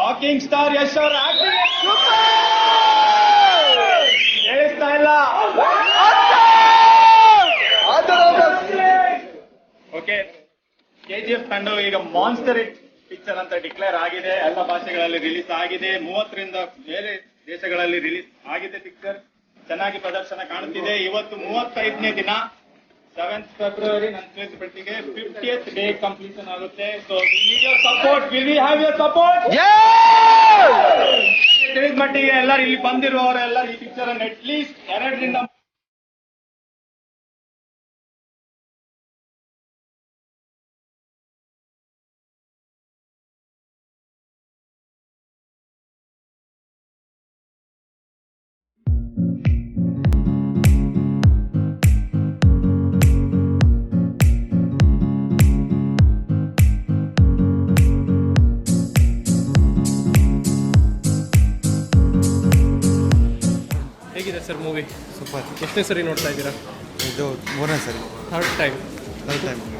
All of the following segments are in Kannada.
ರಾಕಿಂಗ್ ಸ್ಟಾರ್ ಯಶ್ ಅವರ ಹೇಳ್ತಾ ಇಲ್ಲ. ಓಕೆ, ಕೆಜಿಎಫ್ ತಂಡವು ಈಗ ಮಾನ್ಸ್ಟರ್ ಪಿಕ್ಚರ್ ಅಂತ ಡಿಕ್ಲೇರ್ ಆಗಿದೆ. ಎಲ್ಲ ಭಾಷೆಗಳಲ್ಲಿ ರಿಲೀಸ್ ಆಗಿದೆ. 30ರಿಂದ ಬೇರೆ ದೇಶಗಳಲ್ಲಿ ರಿಲೀಸ್ ಆಗಿದೆ. ಪಿಕ್ಚರ್ ಚೆನ್ನಾಗಿ ಪ್ರದರ್ಶನ ಕಾಣುತ್ತಿದೆ. ಇವತ್ತು 35ನೇ ದಿನ, 7th February ನನ್ನ ತಿಳಿಸಿಪಟ್ಟಿಗೆ 50th ಡೇ ಕಂಪ್ಲೀಷನ್ ಆಗುತ್ತೆ. So support, will we have your support? ತಿಳಿದ ಮಟ್ಟಿಗೆ ಎಲ್ಲರೂ ಇಲ್ಲಿ ಬಂದಿರುವವರೆಲ್ಲ ಈ ಪಿಕ್ಚರ್ ಅನ್ನು ಅಟ್ಲೀಸ್ಟ್ 2ರಿಂದ ಹೇಗಿದೆ ಸರ್ ಮೂವಿ? ಸೂಪರ್. ಎಷ್ಟನೇ ಸರಿ ನೋಡ್ತಾ ಇದ್ದೀರಾ? ಇದು 3ನೇ ಸರಿ. ಥರ್ಡ್ ಟೈಮ್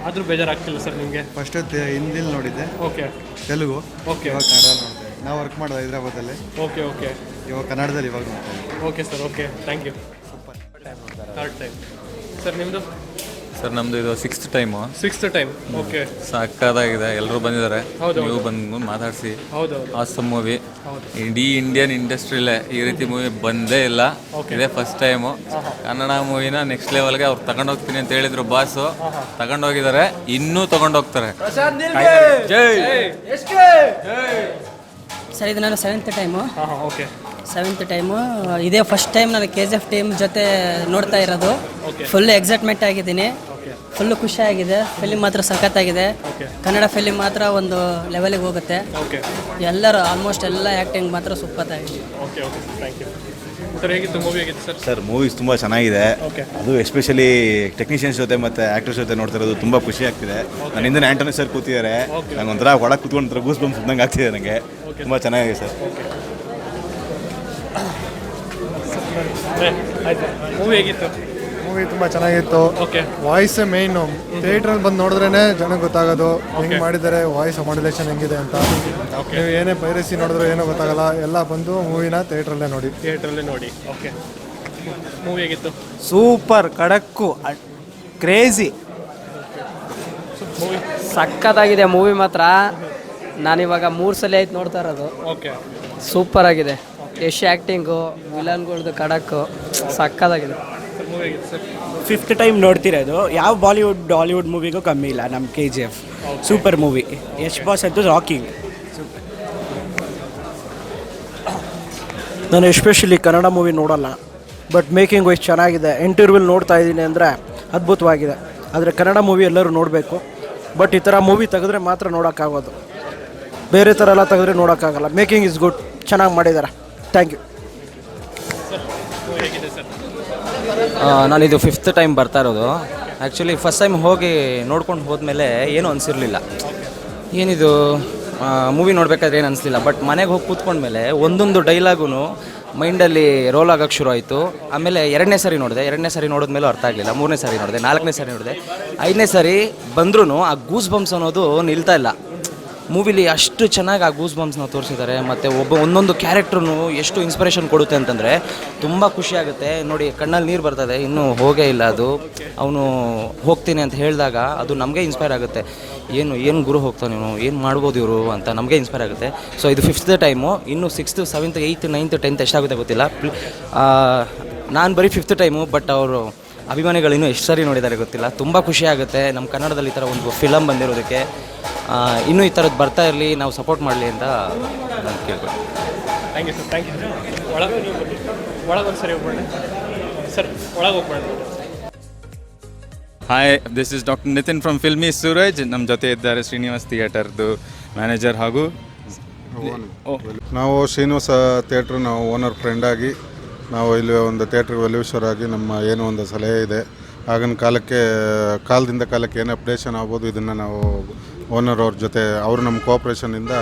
ಆದರೂ ಬೇಜಾರಾಗ್ತಿಲ್ಲ ಸರ್ ನಿಮಗೆ? ಫಸ್ಟ್ ಹಿಂದಿಲಿ ನೋಡಿದ್ದೆ, ಓಕೆ, ತೆಲುಗು. ಓಕೆ, ಇವಾಗ ಕನ್ನಡ ನೋಡ್ತಾ ಇದ್ದೆ. ನಾವು ವರ್ಕ್ ಮಾಡೋದು ಹೈದ್ರಾಬಾದಲ್ಲಿ. ಓಕೆ ಓಕೆ ಇವಾಗ ಕನ್ನಡದಲ್ಲಿ ಇವಾಗ ನೋಡ್ತಾ ಇದ್ದೆ. Okay sir, okay, thank you. Third time sir ನಿಮ್ಮದು? ಸರ್ ನಮ್ಮದು ಇದು 6th time. 6th time. Okay, ಸಕ್ಕತ್ತಾಗಿದೆ. ಎಲ್ಲರೂ ಬಂದಿದ್ದಾರೆ. ಹೌದು, ನೀವು ಬಂದು ಮಾತಾಡಿಸಿ. ಹೌದೌದು, ಆಸಮ್ ಮೂವಿ. ಹೌದು. ಇಡೀ ಇಂಡಿಯನ್ ಇಂಡಸ್ಟ್ರಿಲೇ ಈ ರೀತಿ ಮೂವಿ ಬಂದೇ ಇಲ್ಲ. ಇದೇ ಫಸ್ಟ್ ಟೈಮು. ಕನ್ನಡ ಮೂವಿನ ನೆಕ್ಸ್ಟ್ ಲೆವೆಲ್ಗೆ ಅವ್ರು ತಗೊಂಡೋಗ್ತೀನಿ ಅಂತ ಹೇಳಿದ್ರು ಬಾಸು. ತಗೊಂಡೋಗಿದ್ದಾರೆ, ಇನ್ನೂ ತಗೊಂಡೋಗ್ತಾರೆ. ಜೈ ಸರ್ ಇದು ನಾನು 7th ಟೈಮು. ಹಾಂ, ಓಕೆ, 7th ಟೈಮು. ಇದೇ ಫಸ್ಟ್ ಟೈಮ್ ನಾನು KGF ಟೀಮ್ ಜೊತೆ ನೋಡ್ತಾ ಇರೋದು. ಫುಲ್ ಎಕ್ಸೈಟ್ಮೆಂಟ್ ಆಗಿದ್ದೀನಿ, ಫುಲ್ಲು ಖುಷಿಯಾಗಿದೆ. ಫಿಲಿಮ್ ಮಾತ್ರ ಸಖತ್ತಾಗಿದೆ. ಕನ್ನಡ ಫಿಲಿಮ್ ಮಾತ್ರ ಒಂದು ಲೆವೆಲಿಗೆ ಹೋಗುತ್ತೆ. ಓಕೆ, ಎಲ್ಲರೂ ಆಲ್ಮೋಸ್ಟ್ ಎಲ್ಲ ಆ್ಯಕ್ಟಿಂಗ್ ಮಾತ್ರ ಸೂಪತ್ತಾಗಿದೆ. Okay, okay, thank you sir. ಹೇಗಿತ್ತು ಮೂವಿ? ಹೇಗಿತ್ತು ಸರ್? ಸರ್ ಮೂವೀಸ್ ತುಂಬ ಚೆನ್ನಾಗಿದೆ. ಓಕೆ, ಅದು ಎಸ್ಪೆಷಲಿ ಟೆಕ್ನಿಷಿಯನ್ಸ್ ಜೊತೆ ಮತ್ತು ಆ್ಯಕ್ಟರ್ಸ್ ಜೊತೆ ನೋಡ್ತಿರೋದು ತುಂಬ ಖುಷಿ ಆಗ್ತಿದೆ. ನನ್ನ ಹಿಂದೆ ಆ್ಯಂಟೋನಿ ಸರ್ ಕೂತಿದ್ದಾರೆ. ನಂಗೆ ಒಂಥರ ಒಳಗೆ ಕೂತ್ಕೊಂಡು ಗೂಸ್ ಬಂಪ್ಸ್ ಇದ್ದಂಗೆ ಆಗ್ತಿದೆ ನನಗೆ. ತುಂಬ ಚೆನ್ನಾಗಿದೆ ಸರ್. ಆಯ್ತು. ಮೂವಿ ಹೇಗಿತ್ತು? ಮೂವಿ ತುಂಬ ಚೆನ್ನಾಗಿತ್ತು. ಓಕೆ, ವಾಯ್ಸ್ ಮೇಯ್ನು. ಥಿಯೇಟ್ರಲ್ಲಿ ಬಂದು ನೋಡಿದ್ರೇ ಜನಕ್ಕೆ ಗೊತ್ತಾಗೋದು ಹೆಂಗೆ ಮಾಡಿದ್ದಾರೆ, ವಾಯ್ಸ್ ಮಾಡ್ಯುಲೇಷನ್ ಹೆಂಗಿದೆ ಅಂತ. ನೀವು ಏನೇ ಪೈರಸಿ ನೋಡಿದ್ರು ಏನೋ ಗೊತ್ತಾಗಲ್ಲ. ಎಲ್ಲ ಬಂದು ಮೂವಿನ ಥಿಯೇಟ್ರಲ್ಲೇ ನೋಡಿ. ಥಿಯೇಟ್ರಲ್ಲೇ ನೋಡಿ. ಓಕೆ, ಮೂವಿ ಹೇಗಿತ್ತು? ಸೂಪರ್, ಕಡಕ್ಕು, ಕ್ರೇಜಿ, ಮೂವಿ ಸಕ್ಕತ್ತಾಗಿದೆ ಮೂವಿ ಮಾತ್ರ. ನಾನಿವಾಗ 3 ಸಲ ಆಯ್ತು ನೋಡ್ತಾ ಇರೋದು. ಓಕೆ, ಸೂಪರ್ ಆಗಿದೆ. ಯಶ್ ಆ್ಯಕ್ಟಿಂಗು, ವಿಲನ್ಗಳ್ದು ಕಡಕ್ಕು ಸಕ್ಕತ್ತಾಗಿದೆ. ಮೂವಿ ಹೇಗಿತ್ತು ಸರ್? 5th time ನೋಡ್ತಿರೋದು. ಯಾವ ಬಾಲಿವುಡ್ ಹಾಲಿವುಡ್ ಮೂವಿಗೂ ಕಮ್ಮಿ ಇಲ್ಲ ನಮ್ಮ KGF. Super movie. Yash boss ಅಂತೂ ರಾಕಿಂಗ್. ನಾನು ಎಸ್ಪೆಷಲಿ ಕನ್ನಡ ಮೂವಿ ನೋಡಲ್ಲ, ಬಟ್ ಮೇಕಿಂಗ್ ವೈಸ್ ಚೆನ್ನಾಗಿದೆ. ಇಂಟರ್ವ್ಯೂಲ್ ನೋಡ್ತಾ ಇದ್ದೀನಿ ಅಂದರೆ ಅದ್ಭುತವಾಗಿದೆ. ಆದರೆ ಕನ್ನಡ ಮೂವಿ ಎಲ್ಲರೂ ನೋಡಬೇಕು. ಬಟ್ ಈ ಥರ ಮೂವಿ ತೆಗೆದ್ರೆ ಮಾತ್ರ ನೋಡೋಕ್ಕಾಗೋದು. ಬೇರೆ ಥರ ಎಲ್ಲ ತೆಗೆದ್ರೆ ನೋಡೋಕ್ಕಾಗಲ್ಲ. ಮೇಕಿಂಗ್ ಇಸ್ ಗುಡ್, ಚೆನ್ನಾಗಿ ಮಾಡಿದ್ದಾರೆ. Thank you. ನಾನಿದು 5th ಟೈಮ್ ಬರ್ತಾ ಇರೋದು. ಆ್ಯಕ್ಚುಲಿ ಫಸ್ಟ್ ಟೈಮ್ ಹೋಗಿ ನೋಡ್ಕೊಂಡು ಹೋದ್ಮೇಲೆ ಏನೂ ಅನಿಸಿರಲಿಲ್ಲ. ಏನಿದು ಮೂವಿ ನೋಡಬೇಕಾದ್ರೆ ಏನು ಅನಿಸ್ಲಿಲ್ಲ. ಬಟ್ ಮನೆಗೆ ಹೋಗಿ ಕೂತ್ಕೊಂಡ್ಮೇಲೆ ಒಂದೊಂದು ಡೈಲಾಗೂ ಮೈಂಡಲ್ಲಿ ರೋಲ್ ಆಗೋಕ್ಕೆ ಶುರು ಆಯಿತು. ಆಮೇಲೆ 2ನೇ ಸರಿ ನೋಡಿದೆ. 2ನೇ ಸರಿ ನೋಡಿದ್ಮೇಲೂ ಅರ್ಥ ಆಗಲಿಲ್ಲ. 3ನೇ ಸರಿ ನೋಡಿದೆ, 4ನೇ ಸರಿ ನೋಡಿದೆ, 5ನೇ ಸರಿ ಬಂದ್ರೂ ಆ ಗೂಸ್ ಬಂಪ್ಸ್ ಅನ್ನೋದು ನಿಲ್ತಾ ಇಲ್ಲ. ಮೂವಿಲಿ ಅಷ್ಟು ಚೆನ್ನಾಗಿ ಆ ಗೂಸ್ ಬಂಪ್ಸ್ನ ತೋರಿಸಿದ್ದಾರೆ. ಮತ್ತು ಒಂದೊಂದು ಕ್ಯಾರೆಕ್ಟ್ರೂ ಎಷ್ಟು ಇನ್ಸ್ಪಿರೇಷನ್ ಕೊಡುತ್ತೆ ಅಂತಂದರೆ ತುಂಬ ಖುಷಿಯಾಗುತ್ತೆ. ನೋಡಿ, ಕಣ್ಣಲ್ಲಿ ನೀರು ಬರ್ತದೆ. ಇನ್ನೂ ಹೋಗೇ ಇಲ್ಲ ಅದು. ಅವನು ಹೋಗ್ತೀನಿ ಅಂತ ಹೇಳಿದಾಗ ಅದು ನಮಗೆ ಇನ್ಸ್ಪೈರ್ ಆಗುತ್ತೆ. ಏನು ಗುರು ಹೋಗ್ತಾನೆ, ಇವನು ಏನು ಮಾಡ್ಬೋದು ಇವರು ಅಂತ ನಮಗೆ ಇನ್ಸ್ಪೈರ್ ಆಗುತ್ತೆ. ಸೊ ಇದು 5th ಟೈಮು. ಇನ್ನೂ 6th, 7th, 8th, 9th, 10th ಎಷ್ಟಾಗುತ್ತೆ ಗೊತ್ತಿಲ್ಲ. ನಾನು ಬರೀ 5th ಟೈಮು. ಬಟ್ ಅವರು ಅಭಿಮಾನಿಗಳು ಇನ್ನೂ ಎಷ್ಟು ಸರಿ ನೋಡಿದ್ದಾರೆ ಗೊತ್ತಿಲ್ಲ. ತುಂಬ ಖುಷಿಯಾಗುತ್ತೆ ನಮ್ಮ ಕನ್ನಡದಲ್ಲಿ ಈ ಥರ ಒಂದು ಫಿಲಮ್ ಬಂದಿರೋದಕ್ಕೆ. ಇನ್ನೂ ಈ ಥರದ್ದು ಬರ್ತಾ ಇರಲಿ, ನಾವು ಸಪೋರ್ಟ್ ಮಾಡಲಿ ಅಂತ ನಾನು ಕೇಳ್ಬೋದು. Thank you sir, thank you. ಒಳಗೆ ಒಂದು ಸರಿ ಹೋಗ್ಬೇಡ ಸರ್, ಒಳಗೆ ಹೋಗ್ಬೇಡ. Hi, this is doctor Nitin from Filmy Suraj. ನಮ್ಮ ಜೊತೆ ಇದ್ದಾರೆ ಶ್ರೀನಿವಾಸ್ ಥಿಯೇಟರ್ದು ಮ್ಯಾನೇಜರ್ ಹಾಗೂ ನಾವು ಶ್ರೀನಿವಾಸ ಥಿಯೇಟ್ರ್ ನಾವು ಓನರ್ ಫ್ರೆಂಡಾಗಿ ನಾವು ಇಲ್ಲಿ ಒಂದು ಥಿಯೇಟ್ರಿಗೆ ವೆಲ್ಯೂಷರ್ ಆಗಿ ನಮ್ಮ ಏನೋ ಒಂದು ಸಲಹೆ ಇದೆ. ಆಗಿನ ಕಾಲದಿಂದ ಕಾಲಕ್ಕೆ ಏನು ಅಪ್ಡೇಷನ್ ಆಗ್ಬೋದು, ಇದನ್ನು ನಾವು ಓನರ್ ಅವ್ರ ಜೊತೆ ಅವರು ನಮ್ಮ ಕೋಆಪ್ರೇಷನಿಂದ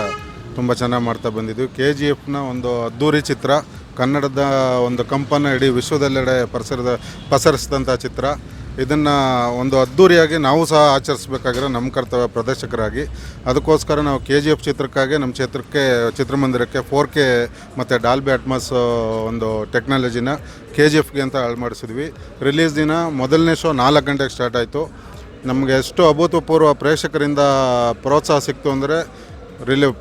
ತುಂಬ ಚೆನ್ನಾಗಿ ಮಾಡ್ತಾ ಬಂದಿದ್ವಿ. KGFನ ಒಂದು ಅದ್ದೂರಿ ಚಿತ್ರ, ಕನ್ನಡದ ಒಂದು ಕಂಪನ್ನು ಇಡೀ ವಿಶ್ವದೆಲ್ಲೆಡೆ ಪಸರಿಸಿದಂಥ ಚಿತ್ರ. ಇದನ್ನು ಒಂದು ಅದ್ಧೂರಿಯಾಗಿ ನಾವು ಸಹ ಆಚರಿಸಬೇಕಾಗಿರೋ ನಮ್ಮ ಕರ್ತವ್ಯ ಪ್ರದರ್ಶಕರಾಗಿ. ಅದಕ್ಕೋಸ್ಕರ ನಾವು KGF ಚಿತ್ರಕ್ಕಾಗಿ ನಮ್ಮ ಚಿತ್ರಮಂದಿರಕ್ಕೆ 4K ಮತ್ತು ಡಾಲ್ಬಿ ಅಟ್ಮಾಸ್ ಒಂದು ಟೆಕ್ನಾಲಜಿನ KGFಗೆ ಅಂತ ಅಳವಡಿಸಿದ್ವಿ. ರಿಲೀಸ್ ದಿನ ಮೊದಲನೇ ಶೋ 4 ಗಂಟೆಗೆ ಸ್ಟಾರ್ಟ್ ಆಯಿತು. ನಮಗೆ ಎಷ್ಟು ಅಭೂತಪೂರ್ವ ಪ್ರೇಕ್ಷಕರಿಂದ ಪ್ರೋತ್ಸಾಹ ಸಿಕ್ತು ಅಂದರೆ,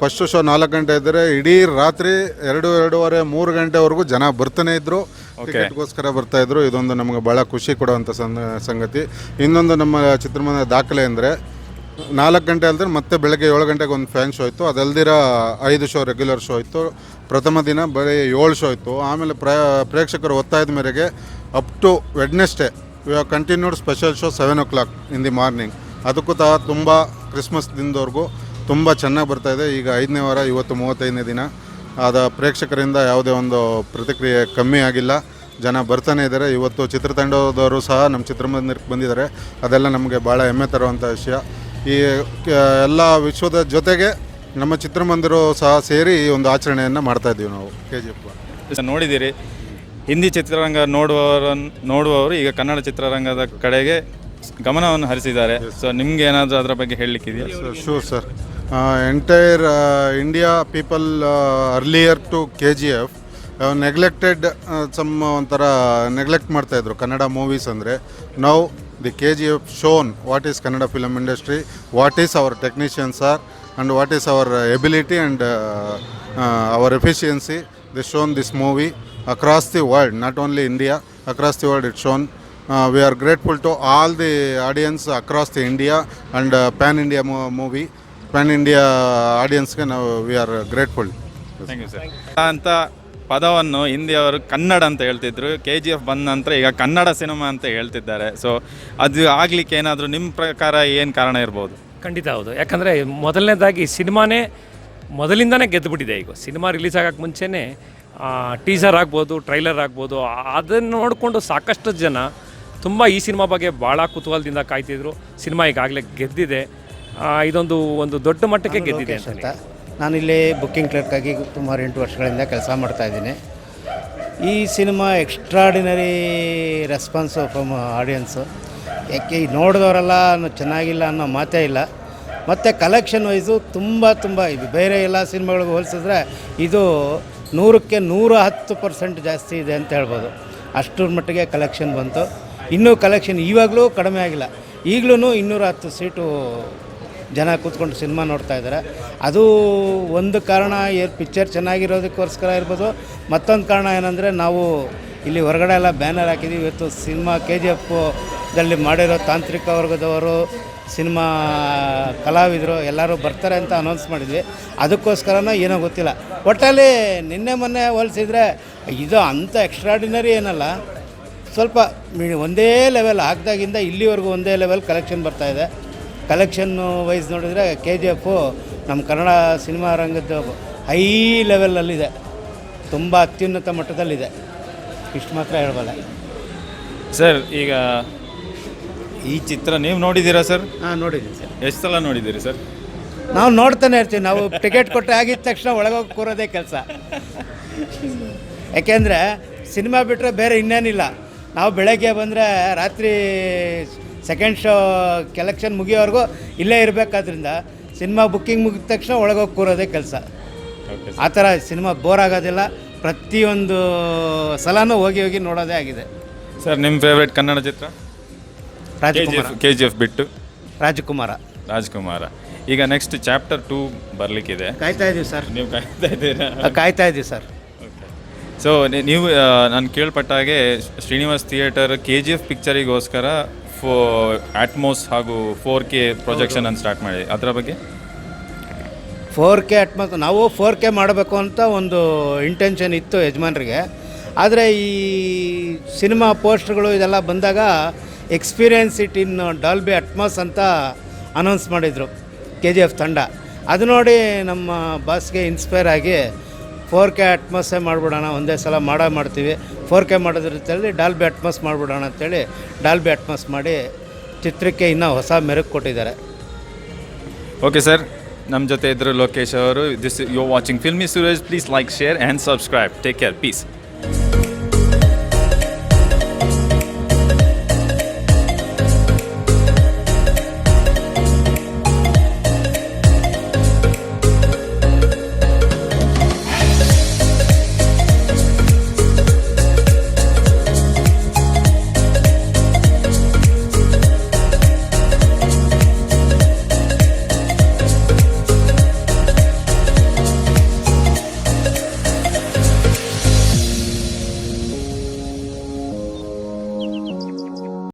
ಫಸ್ಟ್ ಶೋ 4 ಗಂಟೆ ಇದ್ದರೆ ಇಡೀ ರಾತ್ರಿ 2-2:30 3 ಗಂಟೆವರೆಗೂ ಜನ ಬರ್ತಾನೆ ಇದ್ದರು, ಟಿಕೆಟ್ಗೋಸ್ಕರ ಬರ್ತಾಯಿದ್ರು. ಇದೊಂದು ನಮಗೆ ಭಾಳ ಖುಷಿ ಕೊಡುವಂಥ ಸಂಗತಿ. ಇನ್ನೊಂದು ನಮ್ಮ ಚಿತ್ರಮಂದಿರ ದಾಖಲೆ ಅಂದರೆ 4 ಗಂಟೆ ಅಲ್ಲದೆ ಮತ್ತೆ ಬೆಳಗ್ಗೆ 7 ಗಂಟೆಗೆ ಒಂದು ಫ್ಯಾನ್ ಶೋ ಇತ್ತು. ಅದಲ್ದಿರ 5 ಶೋ ರೆಗ್ಯುಲರ್ ಶೋ ಇತ್ತು. ಪ್ರಥಮ ದಿನ ಬರೀ 7 ಶೋ ಇತ್ತು. ಆಮೇಲೆ ಪ್ರೇಕ್ಷಕರು ಒತ್ತಾಯದ ಮೇರೆಗೆ up to Wednesday we have continued special show 7 o'clock in the morning. ಅದಕ್ಕೂ ತುಂಬ ಕ್ರಿಸ್ಮಸ್ ದಿನದವರೆಗೂ ತುಂಬ ಚೆನ್ನಾಗಿ ಬರ್ತಾಯಿದೆ. ಈಗ 5ನೇ ವಾರ, ಇವತ್ತು 35ನೇ ದಿನ. ಆದ ಪ್ರೇಕ್ಷಕರಿಂದ ಯಾವುದೇ ಒಂದು ಪ್ರತಿಕ್ರಿಯೆ ಕಮ್ಮಿ ಆಗಿಲ್ಲ, ಜನ ಬರ್ತಾನೆ ಇದ್ದಾರೆ. ಇವತ್ತು ಚಿತ್ರತಂಡದವರು ಸಹ ನಮ್ಮ ಚಿತ್ರಮಂದಿರಕ್ಕೆ ಬಂದಿದ್ದಾರೆ. ಅದೆಲ್ಲ ನಮಗೆ ಭಾಳ ಹೆಮ್ಮೆ ತರುವಂಥ ವಿಷಯ. ಈ ಎಲ್ಲ ವಿಶ್ವದ ಜೊತೆಗೆ ನಮ್ಮ ಚಿತ್ರಮಂದಿರ ಸಹ ಸೇರಿ ಈ ಒಂದು ಆಚರಣೆಯನ್ನು ಮಾಡ್ತಾಯಿದ್ದೀವಿ ನಾವು KGF. ನೋಡಿದ್ದೀರಿ, ಹಿಂದಿ ಚಿತ್ರರಂಗ ನೋಡುವವರು ಈಗ ಕನ್ನಡ ಚಿತ್ರರಂಗದ ಕಡೆಗೆ ಗಮನವನ್ನು ಹರಿಸಿದ್ದಾರೆ. ಸೊ ನಿಮ್ಗೆ ಏನಾದರೂ ಅದರ ಬಗ್ಗೆ ಹೇಳಲಿಕ್ಕಿದೆಯಾ? Sure sir. Entire India people earlier to KGF neglected ಒಂಥರ ನೆಗ್ಲೆಕ್ಟ್ ಮಾಡ್ತಾಯಿದ್ರು ಕನ್ನಡ ಮೂವೀಸ್ ಅಂದರೆ. Now the KGF shown what is Kannada film industry, what is our technicians are and what is our ability and our efficiency. The shown this movie across the world, not only India, across the world it's shown. We are grateful to all the audience across the India and pan-India movie, pan-India audience-ಗೆ ನಾವು we are grateful. Thank you sir. ಅಂತ ಪದವನ್ನು ಹಿಂದಿಯವರು ಕನ್ನಡ ಅಂತ ಹೇಳ್ತಿದ್ರು, KGF ಬಂದ ನಂತರ ಈಗ ಕನ್ನಡ ಸಿನಿಮಾ ಅಂತ ಹೇಳ್ತಿದ್ದಾರೆ. ಸೊ ಅದು ಆಗಲಿಕ್ಕೆ ಏನಾದರೂ ನಿಮ್ಮ ಪ್ರಕಾರ ಏನು ಕಾರಣ ಇರ್ಬೋದು? ಖಂಡಿತ ಹೌದು. ಯಾಕಂದರೆ ಮೊದಲನೇದಾಗಿ ಸಿನಿಮಾನೇ ಮೊದಲಿಂದನೇ ಗೆದ್ದುಬಿಟ್ಟಿದೆ. ಈಗ ಸಿನಿಮಾ ರಿಲೀಸ್ ಆಗೋಕ್ಕೆ ಮುಂಚೆನೇ ಟೀಸರ್ ಆಗ್ಬೋದು, ಟ್ರೈಲರ್ ಆಗ್ಬೋದು, ಅದನ್ನು ನೋಡಿಕೊಂಡು ಸಾಕಷ್ಟು ಜನ ತುಂಬ ಈ ಸಿನಿಮಾ ಬಗ್ಗೆ ಭಾಳ ಕುತೂಹಲದಿಂದ ಕಾಯ್ತಿದ್ರು. ಸಿನಿಮಾ ಈಗಾಗಲೇ ಗೆದ್ದಿದೆ. ಒಂದು ದೊಡ್ಡ ಮಟ್ಟಕ್ಕೆ ಗೆದ್ದಿದೆ ಅಂತ. ನಾನಿಲ್ಲಿ ಬುಕ್ಕಿಂಗ್ ಕ್ಲರ್ಕಾಗಿ ಸುಮಾರು 8 ವರ್ಷಗಳಿಂದ ಕೆಲಸ ಮಾಡ್ತಾಯಿದ್ದೀನಿ. ಈ cinema extraordinary response from audience. ಯಾಕೆ ನೋಡಿದವರೆಲ್ಲ ಚೆನ್ನಾಗಿಲ್ಲ ಅನ್ನೋ ಮಾತೇ ಇಲ್ಲ. ಮತ್ತು ಕಲೆಕ್ಷನ್ ವೈಸು ತುಂಬ ಇದು ಬೇರೆ ಎಲ್ಲ ಸಿನಿಮಾಗಳಿಗೆ ಹೋಲಿಸಿದ್ರೆ ಇದು 100ಕ್ಕೆ 110% ಜಾಸ್ತಿ ಇದೆ ಅಂತ ಹೇಳ್ಬೋದು. ಅಷ್ಟರ ಮಟ್ಟಿಗೆ ಕಲೆಕ್ಷನ್ ಬಂತು. ಇನ್ನೂ ಕಲೆಕ್ಷನ್ ಇವಾಗಲೂ ಕಡಿಮೆ ಆಗಿಲ್ಲ. ಈಗಲೂ 210 ಸೀಟು ಜನ ಕೂತ್ಕೊಂಡು ಸಿನಿಮಾ ನೋಡ್ತಾ ಇದ್ದಾರೆ. ಅದು ಒಂದು ಕಾರಣ ಪಿಕ್ಚರ್ ಚೆನ್ನಾಗಿರೋದಕ್ಕೋಸ್ಕರ ಇರ್ಬೋದು. ಮತ್ತೊಂದು ಕಾರಣ ಏನಂದರೆ ನಾವು ಇಲ್ಲಿ ಹೊರಗಡೆ ಎಲ್ಲ ಬ್ಯಾನರ್ ಹಾಕಿದ್ದೀವಿ. ಇವತ್ತು ಸಿನಿಮಾ KGFದಲ್ಲಿ ಮಾಡಿರೋ ತಾಂತ್ರಿಕ ವರ್ಗದವರು, ಸಿನಿಮಾ ಕಲಾವಿದರು ಎಲ್ಲರೂ ಬರ್ತಾರೆ ಅಂತ ಅನೌನ್ಸ್ ಮಾಡಿದ್ವಿ. ಅದಕ್ಕೋಸ್ಕರನೋ ಏನೋ ಗೊತ್ತಿಲ್ಲ. ಒಟ್ಟಲ್ಲಿ ನಿನ್ನೆ ಮೊನ್ನೆ ಹೋಲಿಸಿದರೆ ಇದು ಅಂಥ ಎಕ್ಸ್ಟ್ರಾಡಿನರಿ ಏನಲ್ಲ. ಸ್ವಲ್ಪ ಒಂದೇ ಲೆವೆಲ್ ಹಾಕಿದಾಗಿಂದ ಇಲ್ಲಿವರೆಗೂ ಒಂದೇ ಲೆವೆಲ್ ಕಲೆಕ್ಷನ್ ಬರ್ತಾಯಿದೆ. ಕಲೆಕ್ಷನ್ನು ವೈಸ್ ನೋಡಿದರೆ KGF ನಮ್ಮ ಕನ್ನಡ ಸಿನಿಮಾ ರಂಗದ ಹೈ ಲೆವೆಲಲ್ಲಿದೆ, ತುಂಬ ಅತ್ಯುನ್ನತ ಮಟ್ಟದಲ್ಲಿದೆ. ಇಷ್ಟು ಮಾತ್ರ ಹೇಳಬಲ್ಲ ಸರ್. ಈಗ ಈ ಚಿತ್ರ ನೀವು ನೋಡಿದ್ದೀರಾ ಸರ್? ಹಾಂ, ನೋಡಿದ್ದೀನಿ ಸರ್. ಎಷ್ಟು ಸಲ ನೋಡಿದ್ದೀರಿ ಸರ್? ನಾವು ನೋಡ್ತಾನೆ ಇರ್ತೀವಿ. ನಾವು ಟಿಕೆಟ್ ಕೊಟ್ಟು ಆಗಿದ ತಕ್ಷಣ ಒಳಗೋಗಿ ಕೂರೋದೇ ಕೆಲಸ. ಯಾಕೆಂದರೆ ಸಿನಿಮಾ ಬಿಟ್ಟರೆ ಬೇರೆ ಇನ್ನೇನಿಲ್ಲ. ನಾವು ಬೆಳಗ್ಗೆ ಬಂದರೆ ರಾತ್ರಿ ಸೆಕೆಂಡ್ ಶೋ ಕಲೆಕ್ಷನ್ ಮುಗಿಯೋವರೆಗೂ ಇಲ್ಲೇ ಇರಬೇಕಾದ್ರಿಂದ ಸಿನಿಮಾ ಬುಕ್ಕಿಂಗ್ ಮುಗಿದ ತಕ್ಷಣ ಒಳಗೋಗಿ ಕೂರೋದೇ ಕೆಲಸ. ಆ ಥರ ಸಿನಿಮಾ ಬೋರ್ ಆಗೋದಿಲ್ಲ. ಪ್ರತಿಯೊಂದು ಸಲನೂ ಹೋಗಿ ನೋಡೋದೇ ಆಗಿದೆ. ಸರ್ ನಿಮ್ಮ ಫೇವ್ರೇಟ್ ಕನ್ನಡ ಚಿತ್ರ? KGF ಬಿಟ್ಟು ರಾಜ್ಕುಮಾರ. ಈಗ ನೆಕ್ಸ್ಟ್ ಚಾಪ್ಟರ್ 2 ಬರಲಿಕ್ಕಿದೆ. ಕಾಯ್ತಾ ಇದ್ದೀವಿ ಸರ್. ನೀವು ಕಾಯ್ತಾ ಇದ್ದೀರಾ? ಕಾಯ್ತಾ ಇದ್ದೀವಿ ಸರ್. ಸೊ ನೀವು ನಾನು ಕೇಳ್ಪಟ್ಟ ಹಾಗೆ ಶ್ರೀನಿವಾಸ್ ಥಿಯೇಟರ್ KGF ಪಿಕ್ಚರಿಗೋಸ್ಕರ ಅಟ್ಮೋಸ್ ಹಾಗೂ 4K ಪ್ರೊಜೆಕ್ಷನ್ ಅನ್ನು ಸ್ಟಾರ್ಟ್ ಮಾಡಿ, ಅದರ ಬಗ್ಗೆ? 4K ಅಟ್ಮೋಸ್ ನಾವು 4K ಮಾಡಬೇಕು ಅಂತ ಒಂದು ಇಂಟೆನ್ಷನ್ ಇತ್ತು ಯಜಮಾನ್ರಿಗೆ. ಆದರೆ ಈ ಸಿನಿಮಾ ಪೋಸ್ಟರ್ಗಳು ಇದೆಲ್ಲ ಬಂದಾಗ experience it in Dolby Atmos ಅಂತ ಅನೌನ್ಸ್ ಮಾಡಿದರು KGF ತಂಡ. ಅದು ನೋಡಿ ನಮ್ಮ ಬಾಸ್ಗೆ ಇನ್ಸ್ಪೈರ್ ಆಗಿ 4K ಅಟ್ಮಾಸೇ ಮಾಡಿಬಿಡೋಣ, ಒಂದೇ ಸಲ ಮಾಡ್ತೀವಿ. 4K ಮಾಡೋದ್ರ ಜೊತೆಯಲ್ಲಿ ಡಾಲ್ಬಿ ಅಟ್ಮಾಸ್ ಮಾಡಿಬಿಡೋಣ ಅಂತೇಳಿ ಡಾಲ್ಬಿ ಅಟ್ಮಾಸ್ ಮಾಡಿ ಚಿತ್ರಕ್ಕೆ ಇನ್ನೂ ಹೊಸ ಮೆರುಗು ಕೊಟ್ಟಿದ್ದಾರೆ. ಓಕೆ ಸರ್, ನಮ್ಮ ಜೊತೆ ಇದ್ದರು ಲೋಕೇಶ್ ಅವರು. This you watching Filmy Suresh. Please like, share and subscribe. Take care. Piece.